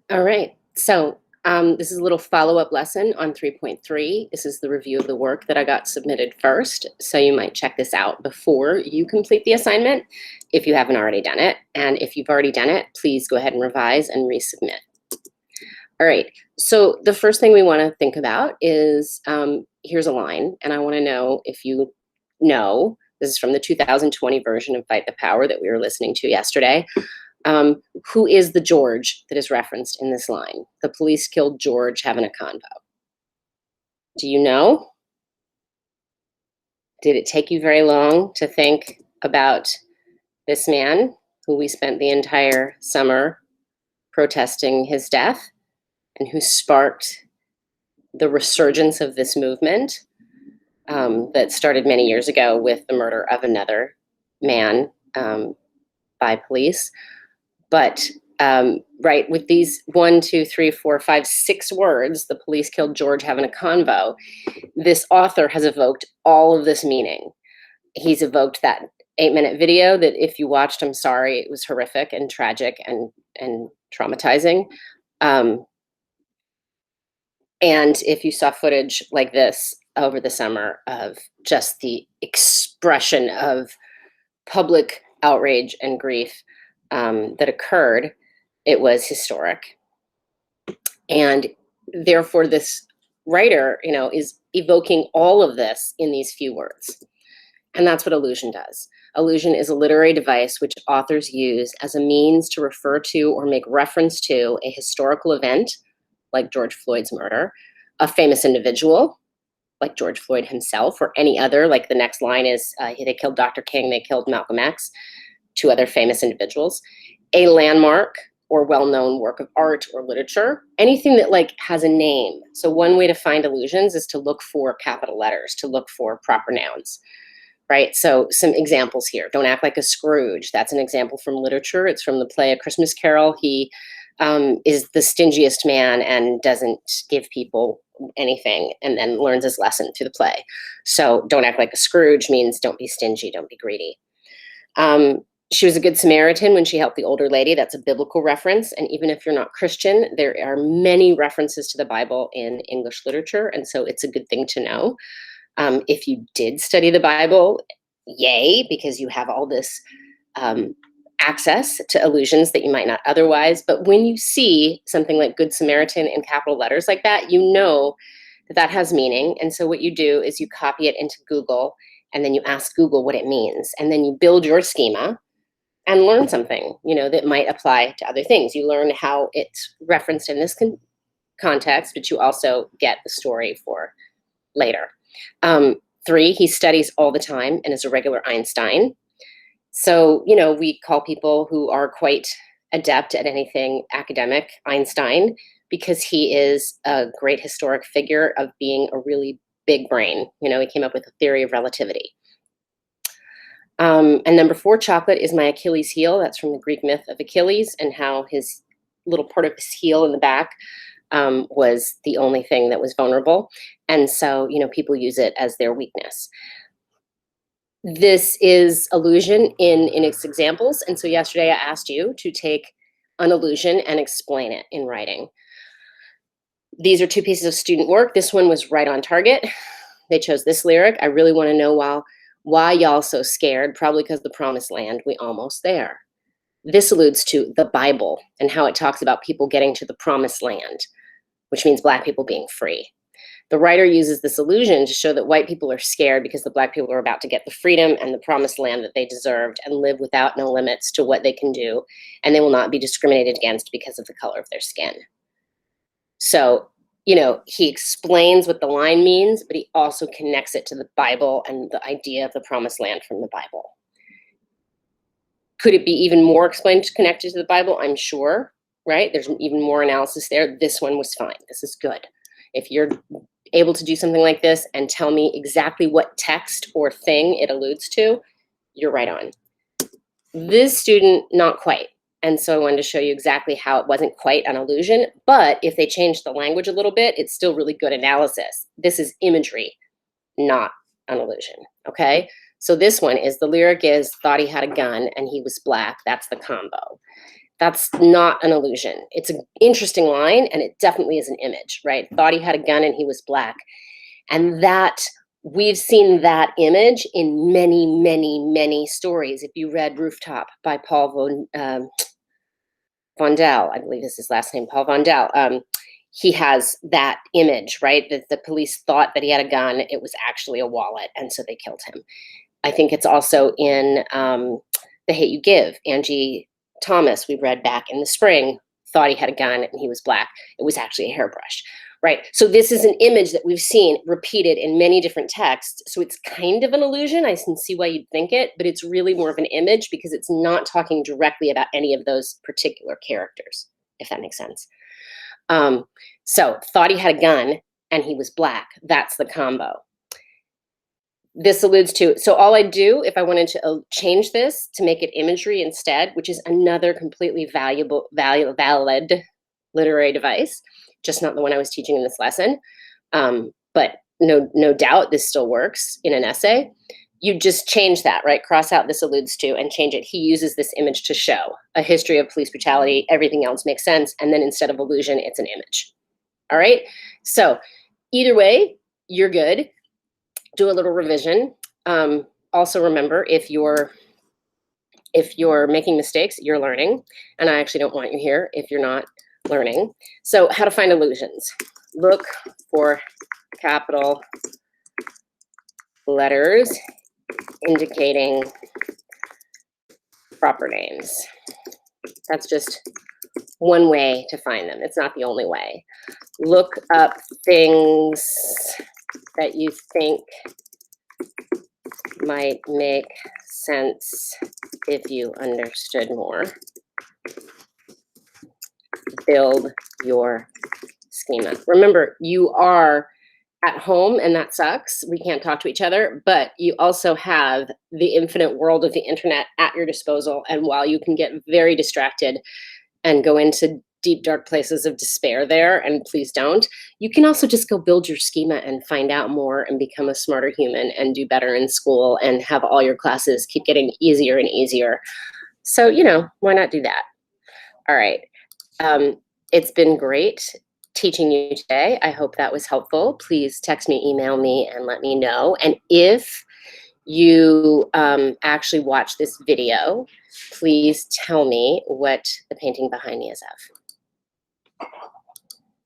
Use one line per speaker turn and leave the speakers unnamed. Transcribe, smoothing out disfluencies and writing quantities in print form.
All right, so this is a little follow-up lesson on 3.3. This is the review of the work that I got submitted first, so you might check this out before you complete the assignment if you haven't already done it. And if you've already done it, please go ahead and revise and resubmit. All right, so the first thing we want to think about is here's a line, and I want to know if you know, this is from the 2020 version of Fight the Power that we were listening to yesterday. Who is the George that is referenced in this line? The police killed George having a convo. Do you know? Did it take you very long to think about this man who we spent the entire summer protesting his death and who sparked the resurgence of this movement that started many years ago with the murder of another man by police? But right, with these 1, 2, 3, 4, 5, 6 words, the police killed George having a convo, this author has evoked all of this meaning. He's evoked that 8-minute video that if you watched, I'm sorry, it was horrific and tragic and traumatizing. And if you saw footage like this over the summer of just the expression of public outrage and grief that occurred, it was historic. And therefore, this writer, is evoking all of this in these few words. And that's what allusion does. Allusion is a literary device which authors use as a means to refer to or make reference to a historical event, like George Floyd's murder, a famous individual, like George Floyd himself, or any other, like the next line is, they killed Dr. King, they killed Malcolm X, 2 other famous individuals, a landmark or well-known work of art or literature, anything that has a name. So one way to find allusions is to look for capital letters, to look for proper nouns, right? So some examples here. Don't act like a Scrooge. That's an example from literature. It's from the play A Christmas Carol. He is the stingiest man and doesn't give people anything, and then learns his lesson through the play. So don't act like a Scrooge means don't be stingy, don't be greedy. She was a good Samaritan when she helped the older lady. That's a biblical reference. And even if you're not Christian, there are many references to the Bible in English literature. And so it's a good thing to know. If you did study the Bible, yay, because you have all this access to allusions that you might not otherwise. But when you see something like Good Samaritan in capital letters like that, you know that that has meaning. And so what you do is you copy it into Google, and then you ask Google what it means. And then you build your schema and learn something, that might apply to other things. You learn how it's referenced in this context, but you also get the story for later. 3, he studies all the time and is a regular Einstein. So, we call people who are quite adept at anything academic Einstein, because he is a great historic figure of being a really big brain. He came up with a theory of relativity. And number 4, chocolate is my Achilles heel. That's from the Greek myth of Achilles, and how his little part of his heel in the back was the only thing that was vulnerable. And so, people use it as their weakness. This is allusion in its examples. And so yesterday I asked you to take an allusion and explain it in writing. These are 2 pieces of student work. This one was right on target. They chose this lyric. I really want to know why y'all so scared? Probably because the promised land, we almost there. This alludes to the Bible and how it talks about people getting to the promised land, which means Black people being free. The writer uses this allusion to show that white people are scared because the Black people are about to get the freedom and the promised land that they deserved and live without no limits to what they can do, and they will not be discriminated against because of the color of their skin. So, he explains what the line means, but he also connects it to the Bible and the idea of the promised land from the Bible. Could it be even more connected to the Bible? I'm sure, right? There's even more analysis there. This one was fine. This is good. If you're able to do something like this and tell me exactly what text or thing it alludes to, you're right on. This student, not quite. And so I wanted to show you exactly how it wasn't quite an allusion, but if they changed the language a little bit, it's still really good analysis. This is imagery, not an allusion, okay? So this one is, the lyric is, thought he had a gun and he was black. That's the combo. That's not an illusion. It's an interesting line, and it definitely is an image, right? Thought he had a gun and he was black. And that, we've seen that image in many, many, many stories. If you read Rooftop by Paul Vondel, I believe is his last name, Paul Vondel, he has that image, right? That the police thought that he had a gun. It was actually a wallet, and so they killed him. I think it's also in The Hate You Give. Angie Thomas, we read back in the spring, thought he had a gun and he was black. It was actually a hairbrush, right? So this is an image that we've seen repeated in many different texts. So it's kind of an illusion. I can see why you'd think it, but it's really more of an image because it's not talking directly about any of those particular characters, if that makes sense. So thought he had a gun and he was black. That's the combo. This alludes to, so all I do if I wanted to change this to make it imagery instead, which is another completely valid literary device, just not the one I was teaching in this lesson, but no doubt this still works in an essay. You just change that, right? Cross out this alludes to and change it. He uses this image to show a history of police brutality. Everything else makes sense. And then instead of illusion, it's an image. All right. So either way, you're good. Do a little revision. Also remember, if you're making mistakes, you're learning. And I actually don't want you here if you're not learning. So how to find allusions. Look for capital letters indicating proper names. That's just one way to find them. It's not the only way. Look up things that you think might make sense if you understood more. Build your schema. Remember, you are at home, and that sucks. We can't talk to each other, but you also have the infinite world of the internet at your disposal. And while you can get very distracted and go into deep, dark places of despair there, and please don't, you can also just go build your schema and find out more and become a smarter human and do better in school and have all your classes keep getting easier and easier. So, why not do that? All right. It's been great teaching you today. I hope that was helpful. Please text me, email me, and let me know. And if you actually watch this video, please tell me what the painting behind me is of.